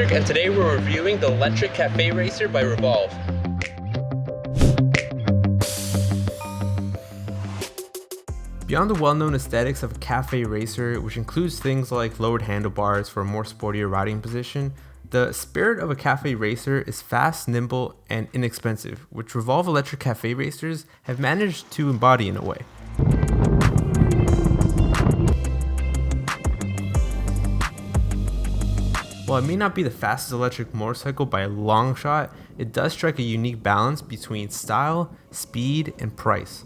Electrek, and today we're reviewing the Electrek Cafe Racer by Revolve. Beyond the well-known aesthetics of a cafe racer, which includes things like lowered handlebars for a more sportier riding position, the spirit of a cafe racer is fast, nimble, and inexpensive, which Revolve Electrek Cafe Racers have managed to embody in a way. While it may not be the fastest electric motorcycle by a long shot, it does strike a unique balance between style, speed, and price.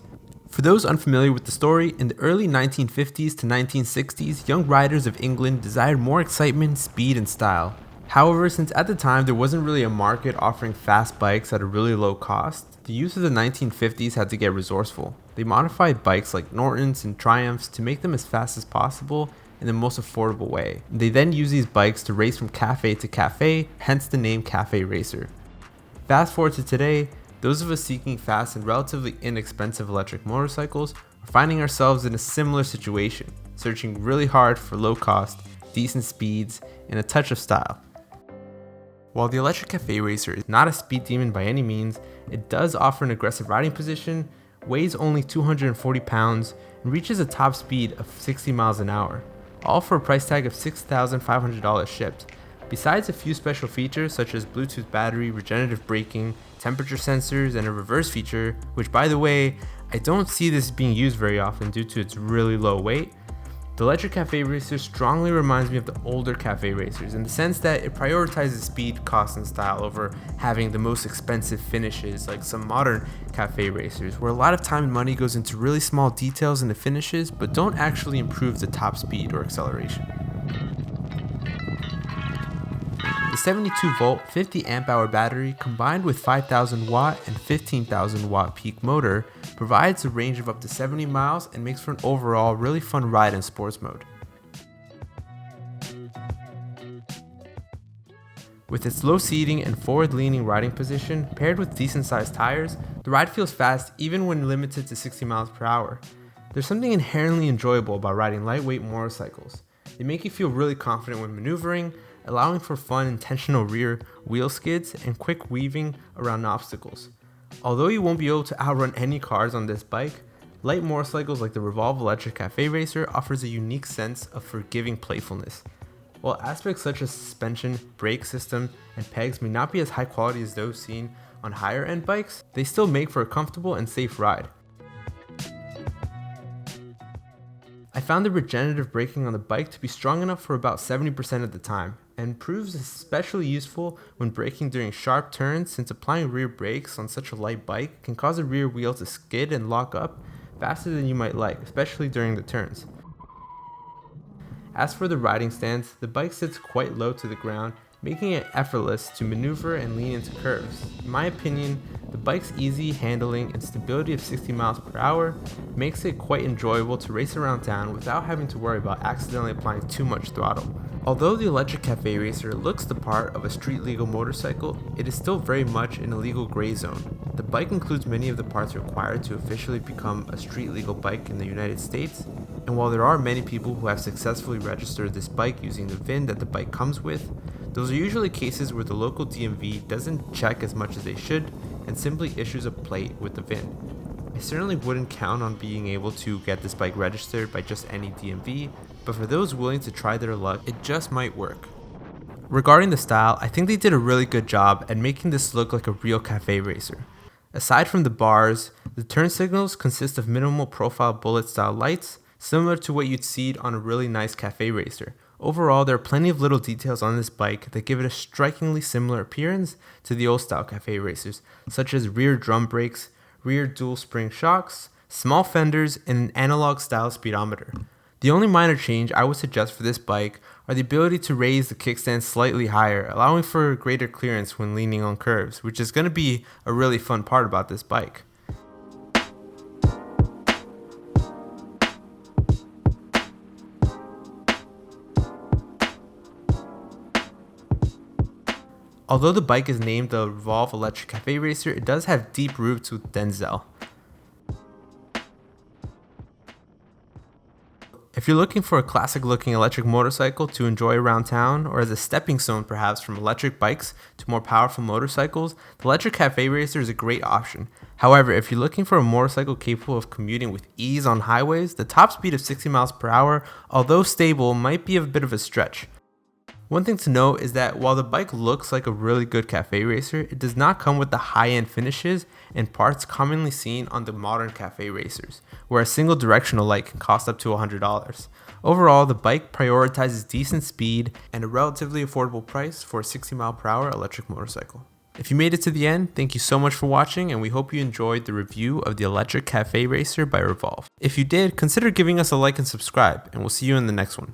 For those unfamiliar with the story, in the early 1950s to 1960s, young riders of England desired more excitement, speed, and style. However, since at the time there wasn't really a market offering fast bikes at a really low cost, the youth of the 1950s had to get resourceful. They modified bikes like Nortons and Triumphs to make them as fast as possible in the most affordable way. They then used these bikes to race from cafe to cafe, hence the name Cafe Racer. Fast forward to today, those of us seeking fast and relatively inexpensive electric motorcycles are finding ourselves in a similar situation, searching really hard for low cost, decent speeds, and a touch of style. While the Electrek Cafe Racer is not a speed demon by any means, it does offer an aggressive riding position, weighs only 240 pounds, and reaches a top speed of 60 miles an hour, all for a price tag of $6,500 shipped. Besides a few special features such as Bluetooth battery, regenerative braking, temperature sensors, and a reverse feature, which by the way, I don't see this being used very often due to its really low weight, the Electrek Cafe Racer strongly reminds me of the older cafe racers in the sense that it prioritizes speed, cost, and style over having the most expensive finishes like some modern cafe racers, where a lot of time and money goes into really small details in the finishes but don't actually improve the top speed or acceleration. The 72 volt 50 amp hour battery combined with 5,000 watt and 15,000 watt peak motor provides a range of up to 70 miles and makes for an overall really fun ride in sports mode. With its low seating and forward leaning riding position paired with decent sized tires, the ride feels fast even when limited to 60 miles per hour. There's something inherently enjoyable about riding lightweight motorcycles. They make you feel really confident when maneuvering, allowing for fun, intentional rear wheel skids and quick weaving around obstacles. Although you won't be able to outrun any cars on this bike, light motorcycles like the Revolve Electrek Cafe Racer offers a unique sense of forgiving playfulness. While aspects such as suspension, brake system, and pegs may not be as high quality as those seen on higher end bikes, they still make for a comfortable and safe ride. I found the regenerative braking on the bike to be strong enough for about 70% of the time, and proves especially useful when braking during sharp turns since applying rear brakes on such a light bike can cause a rear wheel to skid and lock up faster than you might like, especially during the turns. As for the riding stance, the bike sits quite low to the ground, making it effortless to maneuver and lean into curves. In my opinion, the bike's easy handling and stability of 60 miles per hour makes it quite enjoyable to race around town without having to worry about accidentally applying too much throttle. Although the Electrek Cafe Racer looks the part of a street legal motorcycle, it is still very much in a legal gray zone. The bike includes many of the parts required to officially become a street legal bike in the United States, and while there are many people who have successfully registered this bike using the VIN that the bike comes with, those are usually cases where the local DMV doesn't check as much as they should and simply issues a plate with the VIN. I certainly wouldn't count on being able to get this bike registered by just any DMV, but for those willing to try their luck, it just might work. Regarding the style, I think they did a really good job at making this look like a real cafe racer. Aside from the bars, the turn signals consist of minimal profile bullet style lights, similar to what you'd see on a really nice cafe racer. Overall, there are plenty of little details on this bike that give it a strikingly similar appearance to the old style cafe racers, such as rear drum brakes, rear dual spring shocks, small fenders, and an analog style speedometer. The only minor change I would suggest for this bike are the ability to raise the kickstand slightly higher, allowing for greater clearance when leaning on curves, which is going to be a really fun part about this bike. Although the bike is named the Revolve Electrek Cafe Racer, it does have deep roots with Denzel. If you're looking for a classic looking electric motorcycle to enjoy around town, or as a stepping stone perhaps from electric bikes to more powerful motorcycles, the Electrek Cafe Racer is a great option. However, if you're looking for a motorcycle capable of commuting with ease on highways, the top speed of 60 miles per hour, although stable, might be a bit of a stretch. One thing to note is that while the bike looks like a really good cafe racer, it does not come with the high-end finishes and parts commonly seen on the modern cafe racers, where a single directional light can cost up to $100. Overall, the bike prioritizes decent speed and a relatively affordable price for a 60 mile per hour electric motorcycle. If you made it to the end, thank you so much for watching, and we hope you enjoyed the review of the Electrek Cafe Racer by Revolve. If you did, consider giving us a like and subscribe, and we'll see you in the next one.